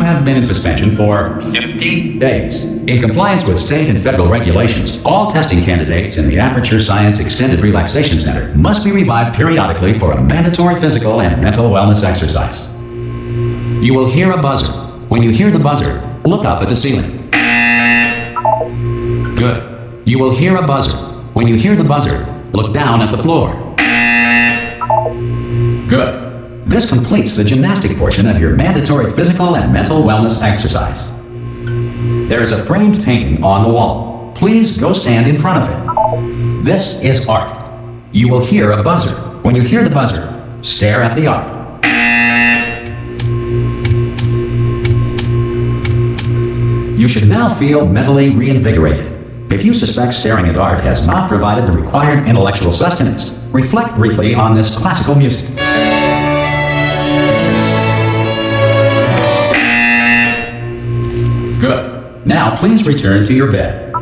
have been in suspension for 50 days. In compliance with state and federal regulations, all testing candidates in the Aperture Science Extended Relaxation Center must be revived periodically for a mandatory physical and mental wellness exercise. You will hear a buzzer. When you hear the buzzer, look up at the ceiling. Good. You will hear a buzzer. When you hear the buzzer, look down at the floor. Good. This completes the gymnastic portion of your mandatory physical and mental wellness exercise. There is a framed painting on the wall. Please go stand in front of it. This is art. You will hear a buzzer. When you hear the buzzer, stare at the art. You should now feel mentally reinvigorated. If you suspect staring at art has not provided the required intellectual sustenance, reflect briefly on this classical music. Good. Now please return to your bed.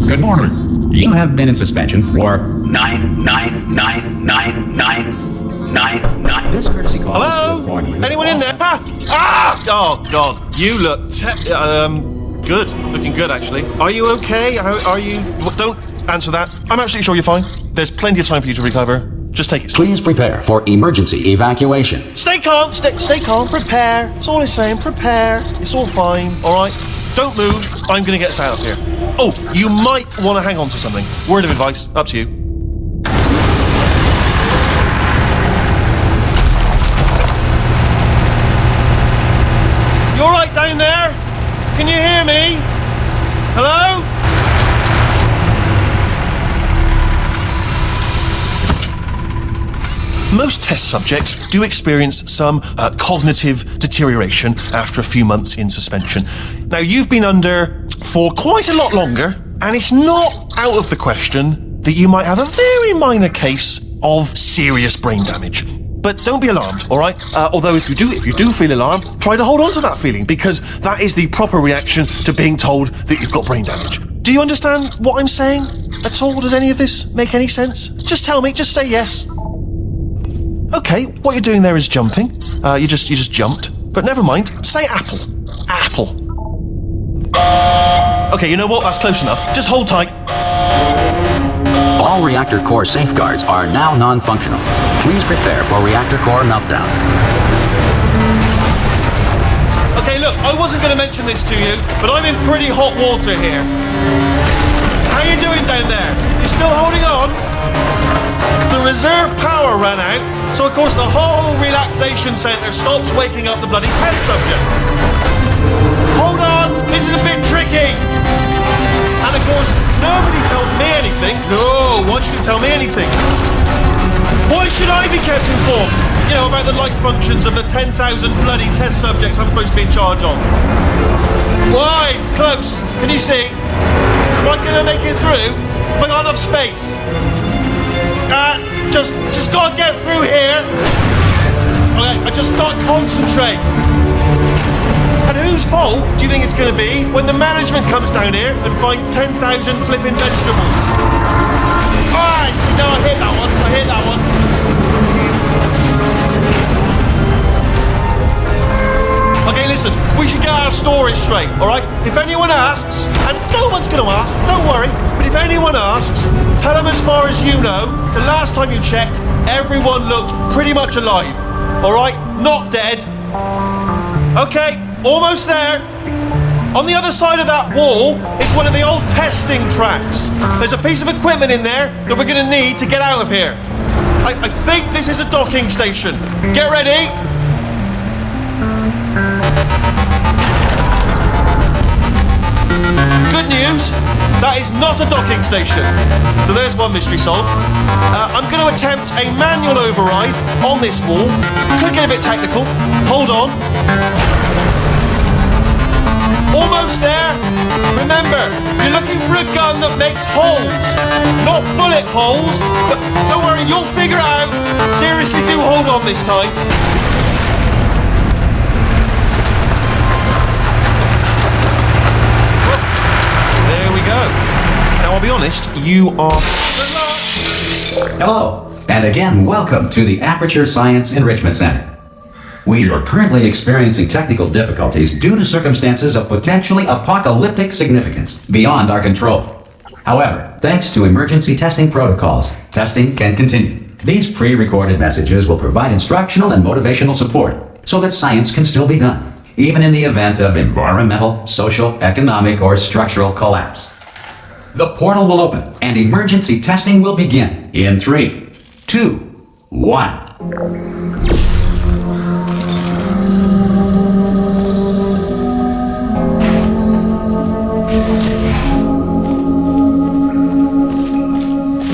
Good morning. You have been in suspension for 9999999. This courtesy call is to inform you. Anyone in there? Oh God, you look good. Looking good, actually. Are you okay? How are you? Well, don't answer that. I'm absolutely sure you're fine. There's plenty of time for you to recover. Just take it. Please prepare for emergency evacuation. Stay calm. Stay calm. Prepare. That's all I'm saying. Prepare. It's all fine. All right. Don't move. I'm gonna get us out of here. Oh, you might want to hang on to something. Word of advice. Up to you. You all right down there? Can you hear me? Hello? Most test subjects do experience some cognitive deterioration after a few months in suspension. Now, you've been under for quite a lot longer, and it's not out of the question that you might have a very minor case of serious brain damage. But don't be alarmed, all right? Although if you do feel alarmed, try to hold on to that feeling, because that is the proper reaction to being told that you've got brain damage. Do you understand what I'm saying at all? Does any of this make any sense? Just tell me, just say yes. Okay, what you're doing there is jumping. You just jumped. But never mind, say apple. Apple. Okay, you know what? That's close enough. Just hold tight. All reactor core safeguards are now non-functional. Please prepare for reactor core meltdown. Okay, look, I wasn't going to mention this to you, but I'm in pretty hot water here. How you doing down there? You still holding on? The reserve power ran out, so of course the whole relaxation centre stops waking up the bloody test subjects. Hold on, this is a bit tricky. And of course, nobody tells me anything. No, why should you tell me anything? Why should I be kept informed? You know, about the life functions of the 10,000 bloody test subjects I'm supposed to be in charge of. Why? It's close. Can you see? Am I gonna make it through? Have I got enough space? Just gotta get through here. Okay, I just gotta concentrate. And whose fault do you think it's gonna be when the management comes down here and finds 10,000 flipping vegetables? Alright, see, no, I hit that one. Okay, listen, we should get our stories straight, alright? If anyone asks, and no one's gonna ask, don't worry, but if anyone asks, tell them as far as you know, the last time you checked, everyone looked pretty much alive, alright? Not dead. Okay, almost there. On the other side of that wall is one of the old testing tracks. There's a piece of equipment in there that we're gonna need to get out of here. I think this is a docking station. Get ready. Good news, that is not a docking station. So there's one mystery solved. I'm going to attempt a manual override on this wall. Could get a bit technical. Hold on. Almost there. Remember, you're looking for a gun that makes holes. Not bullet holes, but don't worry, you'll figure it out. Seriously, do hold on this time. There we go. Now, I'll be honest, you are... Good luck! Hello, and again, welcome to the Aperture Science Enrichment Center. We are currently experiencing technical difficulties due to circumstances of potentially apocalyptic significance beyond our control. However, thanks to emergency testing protocols, testing can continue. These pre-recorded messages will provide instructional and motivational support so that science can still be done, even in the event of environmental, social, economic, or structural collapse. The portal will open and emergency testing will begin in 3, 2, 1.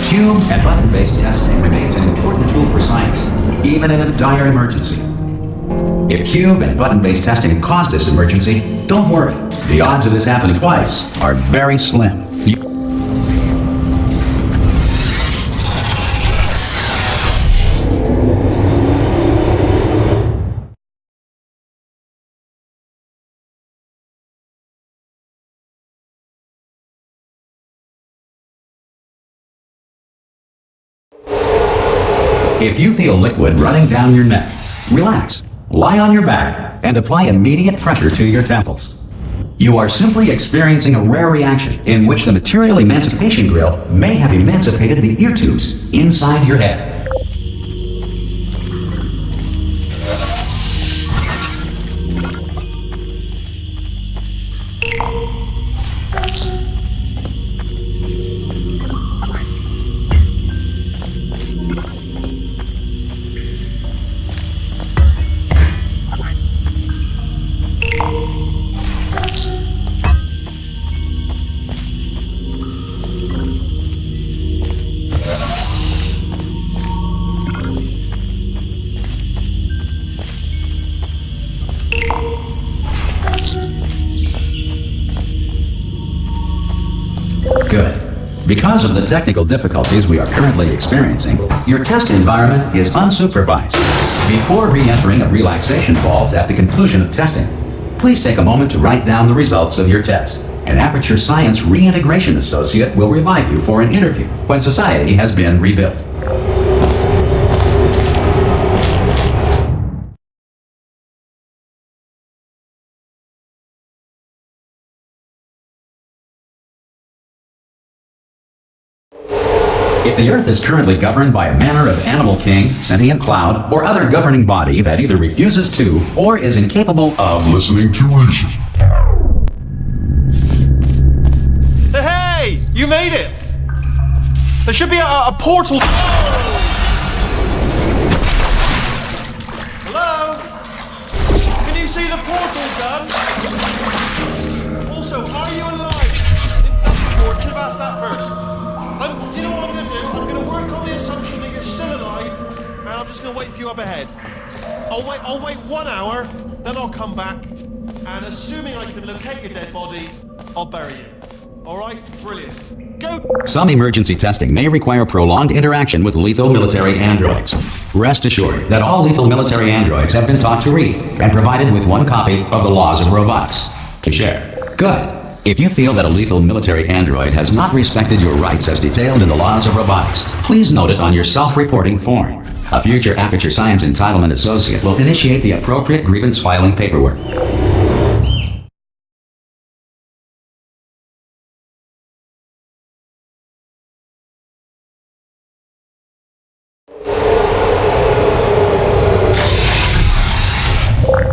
Cube and button-based testing remains an important tool for science, even in a dire emergency. If cube and button-based testing caused this emergency, don't worry. The odds of this happening twice are very slim. If you feel liquid running down your neck, relax, lie on your back, and apply immediate pressure to your temples. You are simply experiencing a rare reaction in which the material emancipation grill may have emancipated the ear tubes inside your head. Good. Because of the technical difficulties we are currently experiencing, your test environment is unsupervised. Before re-entering a relaxation vault at the conclusion of testing, please take a moment to write down the results of your test. An Aperture Science Reintegration Associate will revive you for an interview when society has been rebuilt. If the Earth is currently governed by a manner of animal king, sentient cloud, or other governing body that either refuses to or is incapable of listening to reason. Hey! You made it! There should be a portal. Hello? Can you see the portal gun? Also, are you alive? Or should have asked that first. Do you know what I'm going to do? I'm going to work on the assumption that you're still alive, and I'm just going to wait for you up ahead. I'll wait 1 hour, then I'll come back, and assuming I can locate your dead body, I'll bury you. All right? Brilliant. Go! Some emergency testing may require prolonged interaction with lethal military androids. Rest assured that all lethal military androids have been taught to read and provided with one copy of the Laws of Robotics to share. Good. If you feel that a lethal military android has not respected your rights as detailed in the Laws of Robotics, please note it on your self-reporting form. A future Aperture Science Entitlement Associate will initiate the appropriate grievance filing paperwork.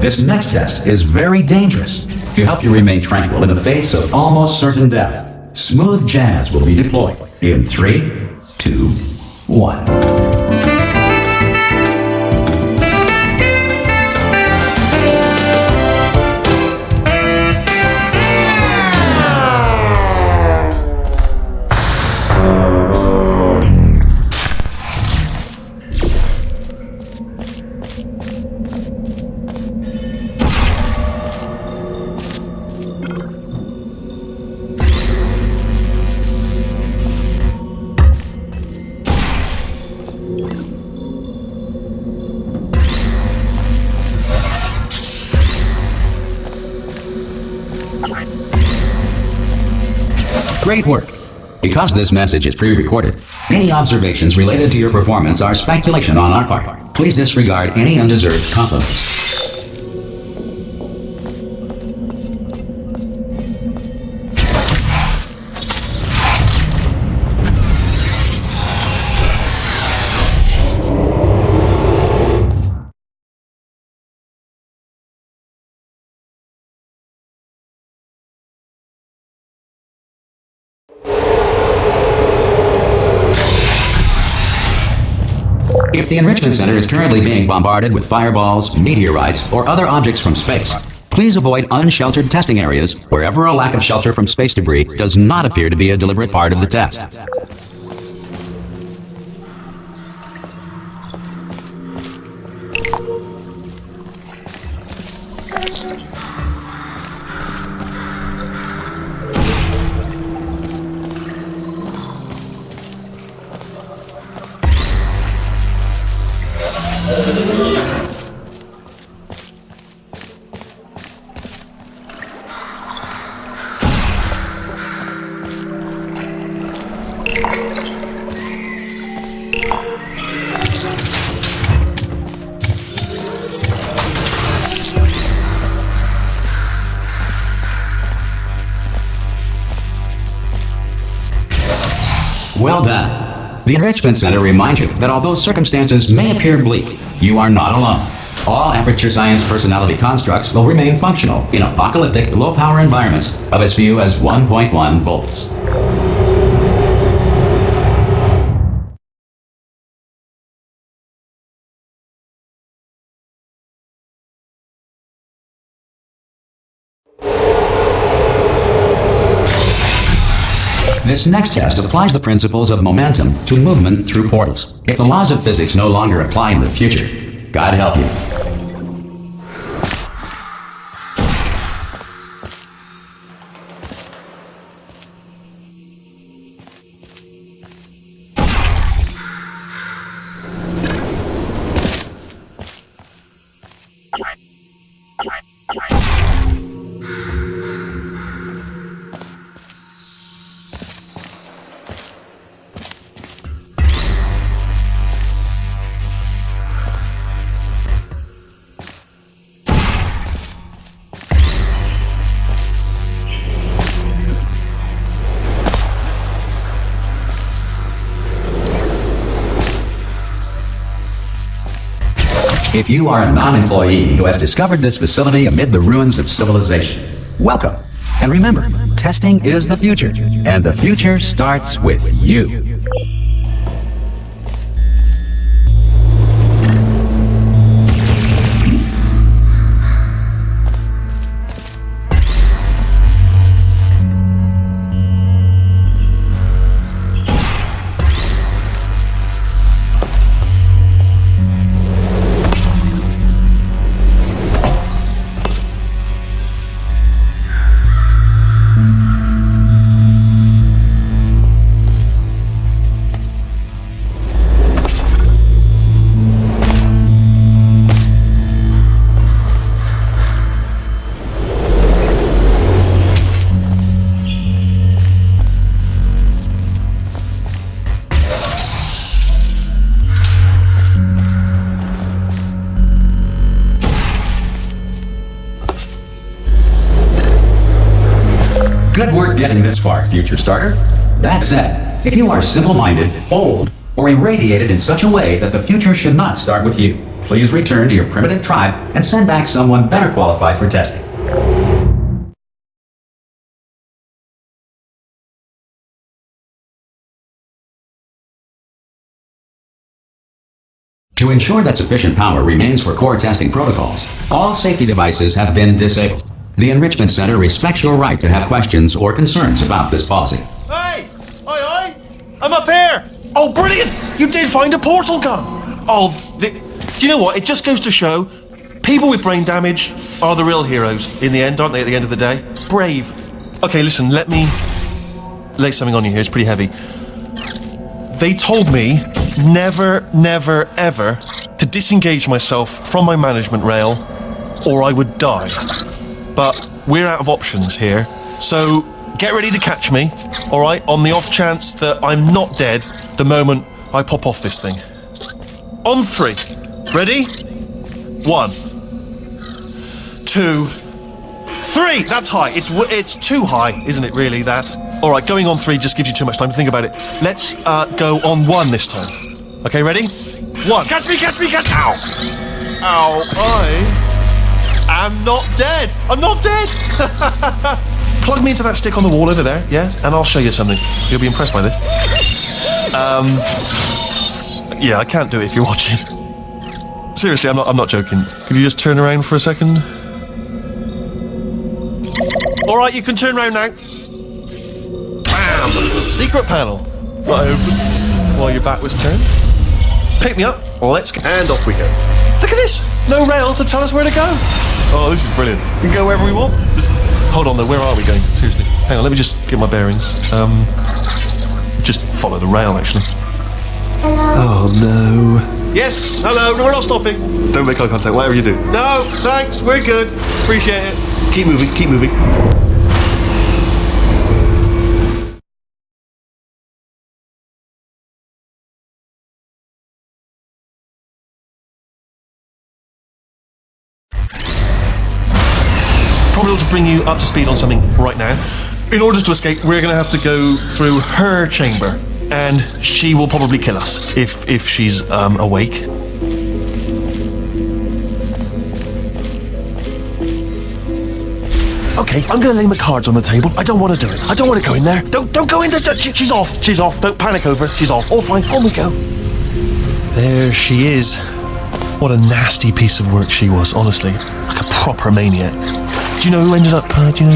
This next test is very dangerous. To help you remain tranquil in the face of almost certain death, smooth jazz will be deployed in 3, 2, 1. Great work. Because this message is pre-recorded, any observations related to your performance are speculation on our part. Please disregard any undeserved compliments. If the Enrichment Center is currently being bombarded with fireballs, meteorites, or other objects from space, please avoid unsheltered testing areas wherever a lack of shelter from space debris does not appear to be a deliberate part of the test. Well done. The Enrichment Center reminds you that although circumstances may appear bleak, you are not alone. All Aperture Science personality constructs will remain functional in apocalyptic, low-power environments of as few as 1.1 volts. This next test applies the principles of momentum to movement through portals. If the laws of physics no longer apply in the future, God help you. If you are a non-employee who has discovered this facility amid the ruins of civilization, welcome. And remember, testing is the future, and the future starts with you. Good work getting this far, future starter. That said, if you are simple-minded, old, or irradiated in such a way that the future should not start with you, please return to your primitive tribe and send back someone better qualified for testing. To ensure that sufficient power remains for core testing protocols, all safety devices have been disabled. The Enrichment Center respects your right to have questions or concerns about this policy. Hey! Oi! I'm up here! Oh, brilliant! You did find a portal gun! Oh, do you know what? It just goes to show, people with brain damage are the real heroes in the end, aren't they, at the end of the day? Brave. Okay, listen, let me lay something on you here. It's pretty heavy. They told me never, never, ever to disengage myself from my management rail or I would die. But we're out of options here, so get ready to catch me, all right, on the off chance that I'm not dead the moment I pop off this thing. On 3. Ready? 1, 2, 3. That's high. It's too high, isn't it, really, that? All right, going on 3 just gives you too much time to think about it. Let's go on 1 this time. Okay, ready? 1. Catch me, catch me, catch me! Ow! Ow, I am not dead. I'm not dead. Plug me into that stick on the wall over there, yeah? And I'll show you something. You'll be impressed by this. Yeah, I can't do it if you're watching. Seriously, I'm not joking. Could you just turn around for a second? All right, you can turn around now. Bam! Secret panel. Right open while your back was turned. Pick me up. Let's go. And off we go. Look at this. No rail to tell us where to go. Oh, this is brilliant. We can go wherever we want. Hold on though, where are we going? Seriously. Hang on, let me just get my bearings. Just follow the rail, actually. Hello. Oh no. Yes, hello, no, we're not stopping. Don't make eye contact, whatever you do. No, thanks, we're good. Appreciate it. Keep moving, keep moving. Probably ought to bring you up to speed on something right now. In order to escape, we're going to have to go through her chamber, and she will probably kill us if she's awake. Okay, I'm going to lay my cards on the table. I don't want to do it. I don't want to go in there. Don't go in there. She's off. She's off. Don't panic over. She's off. All fine. On we go. There she is. What a nasty piece of work she was, honestly. Like a proper maniac. Do you know who ended up taking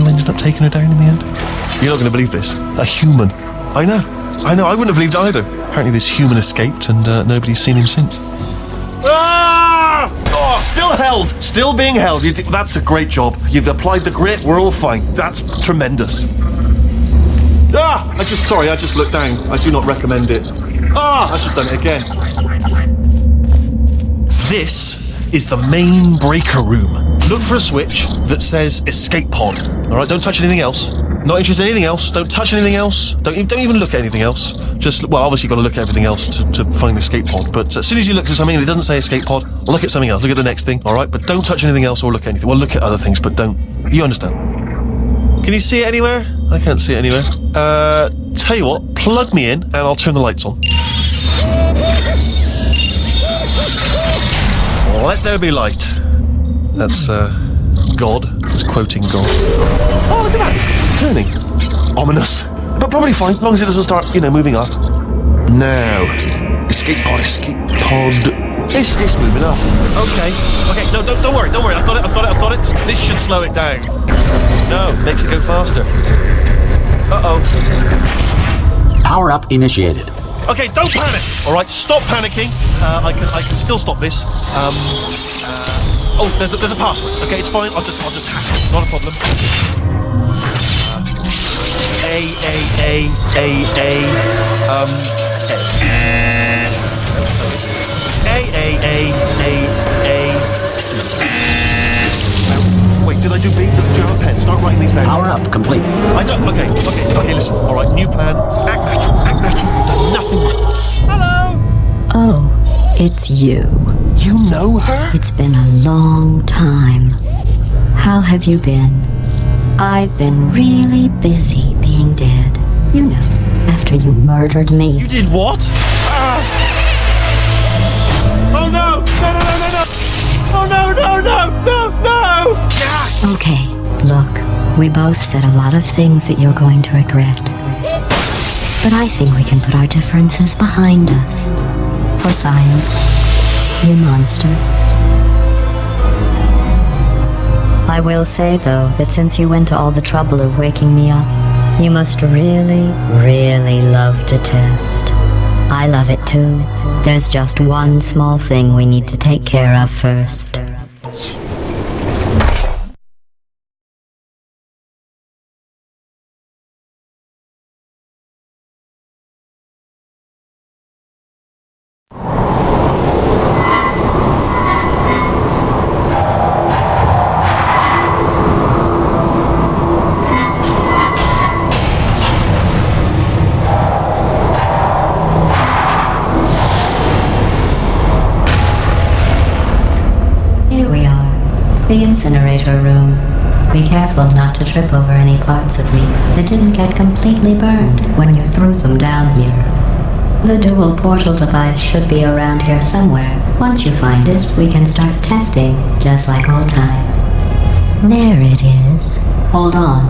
her down in the end? You're not going to believe this. A human. I know. I wouldn't have believed either. Apparently this human escaped and nobody's seen him since. Ah! Oh, still held. Still being held. That's a great job. You've applied the grit. We're all fine. That's tremendous. Ah! I just looked down. I do not recommend it. Ah! I've just done it again. This is the main breaker room. Look for a switch that says escape pod. All right, don't touch anything else. Not interested in anything else. Don't touch anything else. Don't even look at anything else. Just, well, obviously you've got to look at everything else to find the escape pod. But as soon as you look at something and it doesn't say escape pod, look at something else. Look at the next thing, all right? But don't touch anything else or look at anything. Well, look at other things, but don't. You understand? Can you see it anywhere? I can't see it anywhere. Tell you what, plug me in and I'll turn the lights on. Let there be light. That's, God. Just quoting God. Oh, look at that. Turning. Ominous. But probably fine, as long as it doesn't start, moving up. Now. Escape pod. It's moving up. Okay, no, don't worry. I've got it. This should slow it down. No, makes it go faster. Uh-oh. Power up initiated. Okay, don't panic. All right, stop panicking. I can still stop this. Oh, there's a password. Okay, it's fine. I'll just hack it. Not a problem. Wait, did I do B? Do you have a pen? Start writing these down. Power up complete. I don't. Okay, listen. All right, new plan. Act natural. Done nothing. Hello. Oh, it's you. You know her? It's been a long time. How have you been? I've been really busy being dead. You know, after you murdered me. You did what? Oh no! Oh no! Okay, look, we both said a lot of things that you're going to regret. But I think we can put our differences behind us. For science, you monster. I will say, though, that since you went to all the trouble of waking me up, you must really, really love to test. I love it too. There's just one small thing we need to take care of first. Be careful not to trip over any parts of me that didn't get completely burned when you threw them down here. The dual portal device should be around here somewhere. Once you find it, we can start testing, just like old times. There it is. Hold on.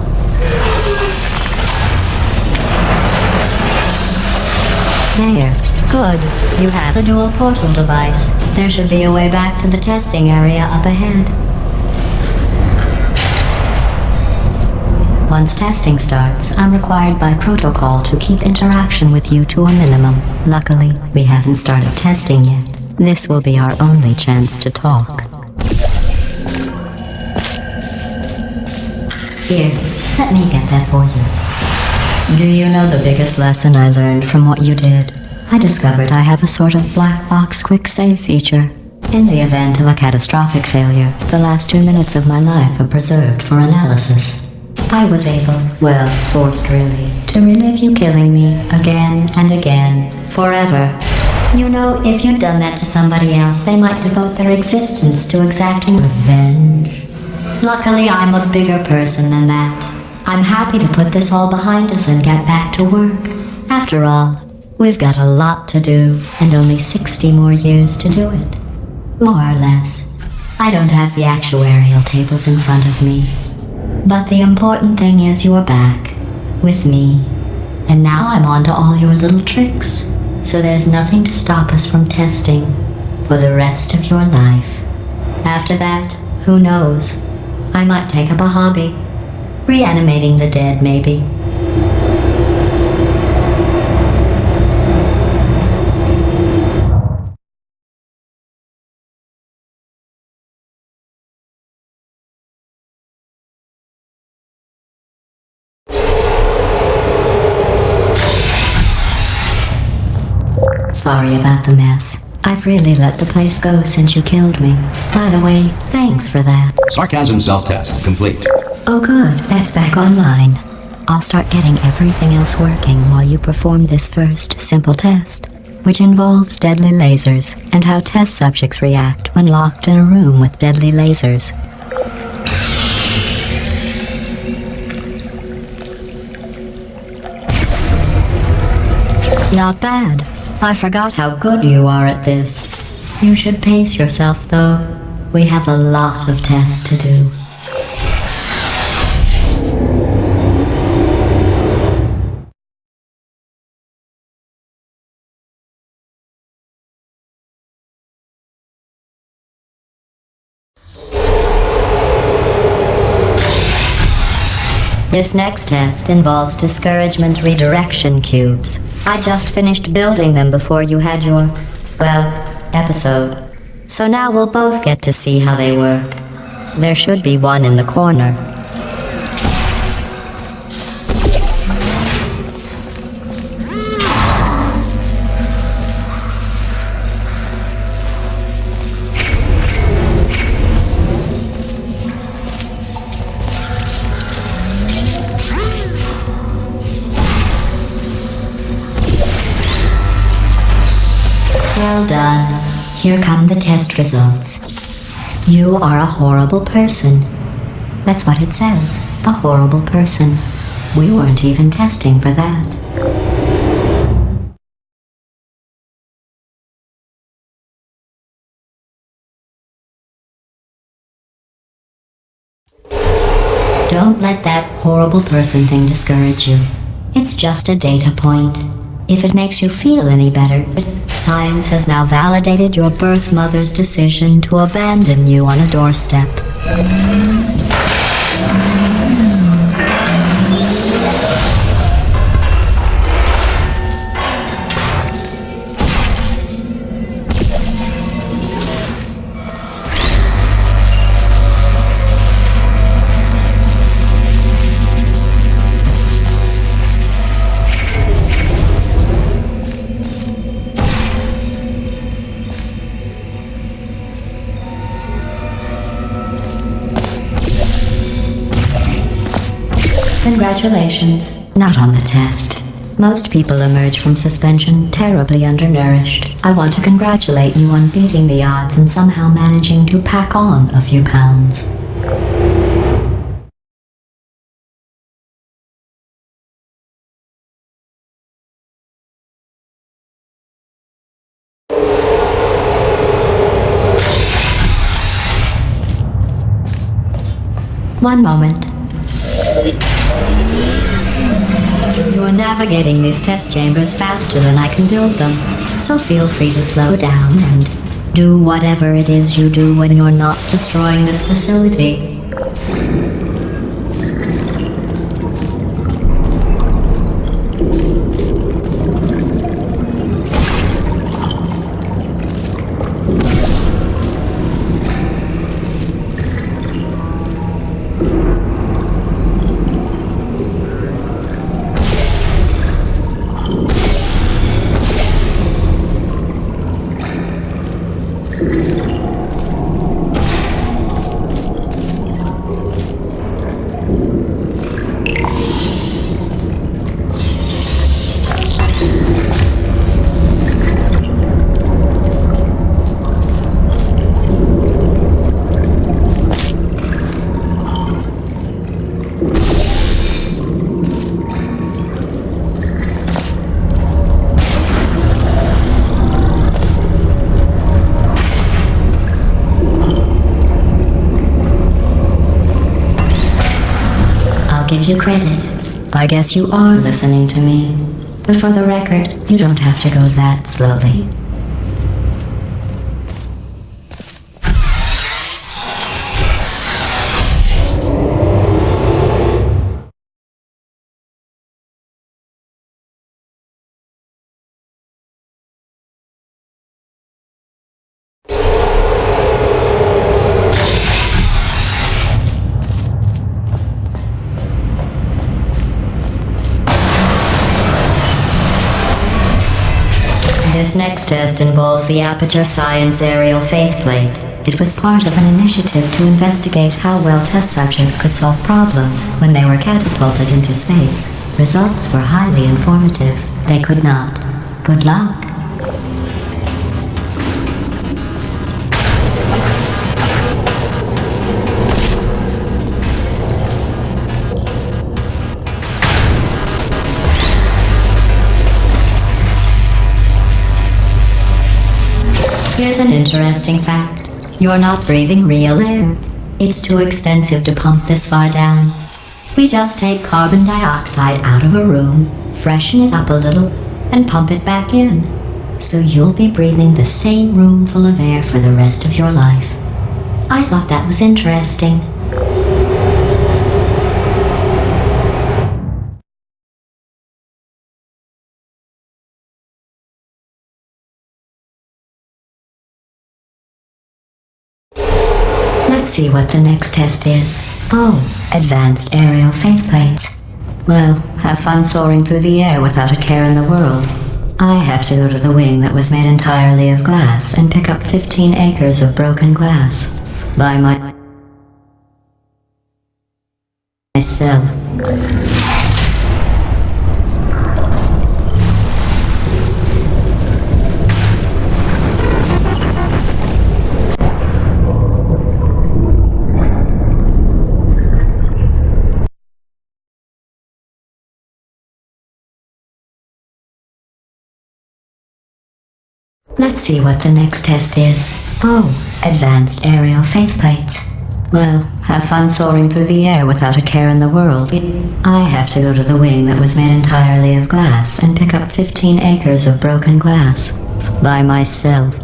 There. Good. You have the dual portal device. There should be a way back to the testing area up ahead. Once testing starts, I'm required by protocol to keep interaction with you to a minimum. Luckily, we haven't started testing yet. This will be our only chance to talk. Here, let me get that for you. Do you know the biggest lesson I learned from what you did? I discovered I have a sort of black box quick save feature. In the event of a catastrophic failure, the last 2 minutes of my life are preserved for analysis. I was able, well, forced really, to relive you killing me again and again, forever. You know, if you'd done that to somebody else, they might devote their existence to exacting revenge. Luckily, I'm a bigger person than that. I'm happy to put this all behind us and get back to work. After all, we've got a lot to do, and only 60 more years to do it. More or less. I don't have the actuarial tables in front of me. But the important thing is you're back, with me. And now I'm on to all your little tricks. So there's nothing to stop us from testing for the rest of your life. After that, who knows? I might take up a hobby. Reanimating the dead, maybe. Sorry about the mess. I've really let the place go since you killed me. By the way, thanks for that. Sarcasm self-test complete. Oh good, that's back online. I'll start getting everything else working while you perform this first, simple test, which involves deadly lasers and how test subjects react when locked in a room with deadly lasers. Not bad. I forgot how good you are at this. You should pace yourself, though. We have a lot of tests to do. This next test involves discouragement redirection cubes. I just finished building them before you had your, well, episode. So now we'll both get to see how they work. There should be one in the corner. Well done. Here come the test results. You are a horrible person. That's what it says. A horrible person. We weren't even testing for that. Don't let that horrible person thing discourage you. It's just a data point. If it makes you feel any better, science has now validated your birth mother's decision to abandon you on a doorstep. Congratulations. Not on the test. Most people emerge from suspension terribly undernourished. I want to congratulate you on beating the odds and somehow managing to pack on a few pounds. One moment. You are navigating these test chambers faster than I can build them, so feel free to slow down and do whatever it is you do when you're not destroying this facility. Give you credit. I guess you are listening to me. But for the record, you don't have to go that slowly. This next test involves the Aperture Science Aerial Faceplate. It was part of an initiative to investigate how well test subjects could solve problems when they were catapulted into space. Results were highly informative. They could not. Good luck. Here's an interesting fact. You're not breathing real air. It's too expensive to pump this far down. We just take carbon dioxide out of a room, freshen it up a little, and pump it back in. So you'll be breathing the same room full of air for the rest of your life. I thought that was interesting. Let's see what the next test is. Oh, advanced aerial faceplates. Well, have fun soaring through the air without a care in the world. I have to go to the wing that was made entirely of glass and pick up 15 acres of broken glass. By myself. Let's see what the next test is. Oh, advanced aerial faceplates. Well, have fun soaring through the air without a care in the world. I have to go to the wing that was made entirely of glass and pick up 15 acres of broken glass. By myself.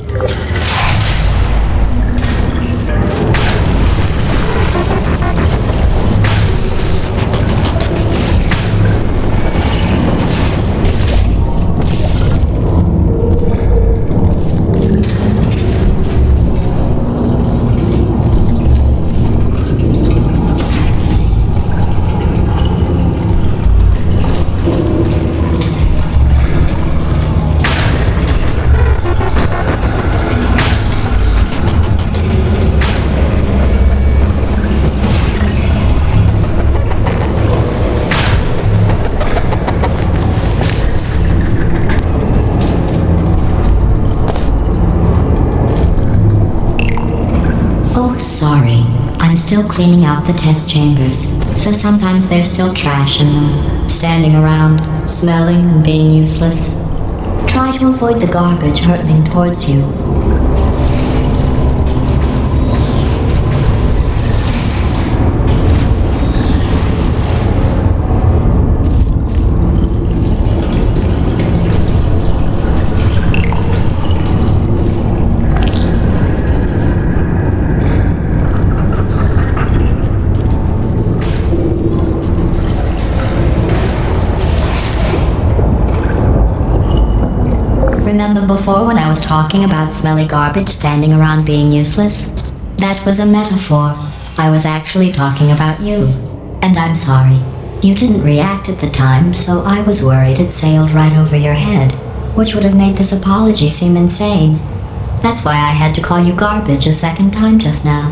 Sorry, I'm still cleaning out the test chambers, so sometimes there's still trash in them, standing around, smelling and being useless. Try to avoid the garbage hurtling towards you. Remember before when I was talking about smelly garbage standing around being useless? That was a metaphor. I was actually talking about you. And I'm sorry. You didn't react at the time, so I was worried it sailed right over your head, which would have made this apology seem insane. That's why I had to call you garbage a second time just now.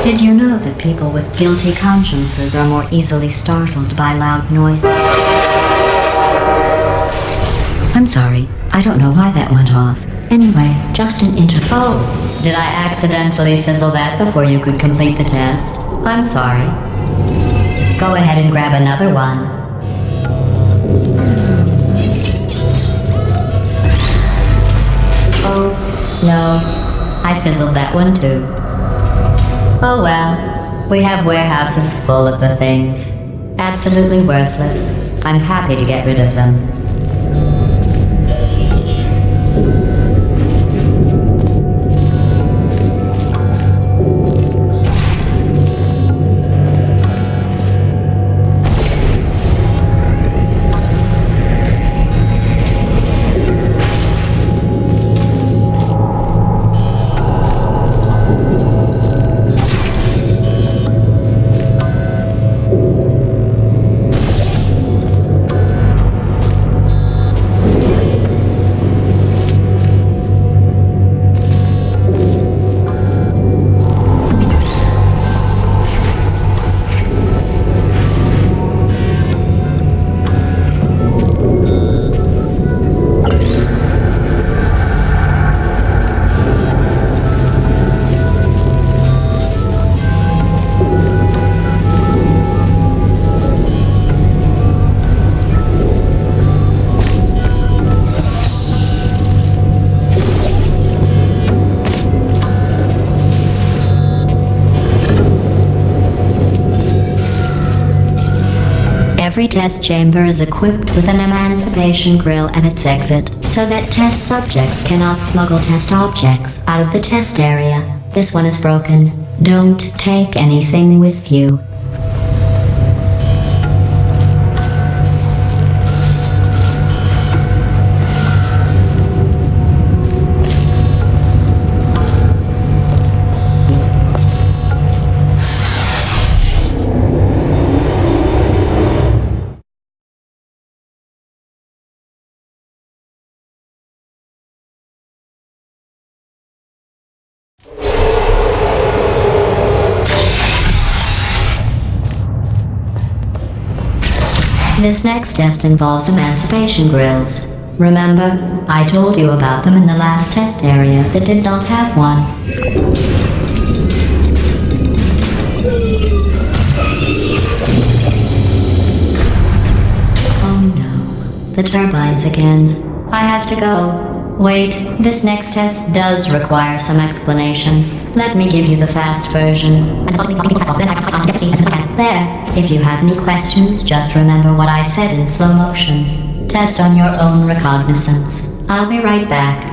Did you know that people with guilty consciences are more easily startled by loud noises? I'm sorry, I don't know why that went off. Anyway, just an Oh, did I accidentally fizzle that before you could complete the test? I'm sorry. Go ahead and grab another one. Oh, no. I fizzled that one too. Oh well, we have warehouses full of the things. Absolutely worthless. I'm happy to get rid of them. Every test chamber is equipped with an emancipation grill at its exit, so that test subjects cannot smuggle test objects out of the test area. This one is broken. Don't take anything with you. This next test involves emancipation grills. Remember, I told you about them in the last test area that did not have one. Oh no, the turbines again. I have to go. Wait, this next test does require some explanation. Let me give you the fast version. There. If you have any questions, just remember what I said in slow motion. Test on your own recognizance. I'll be right back.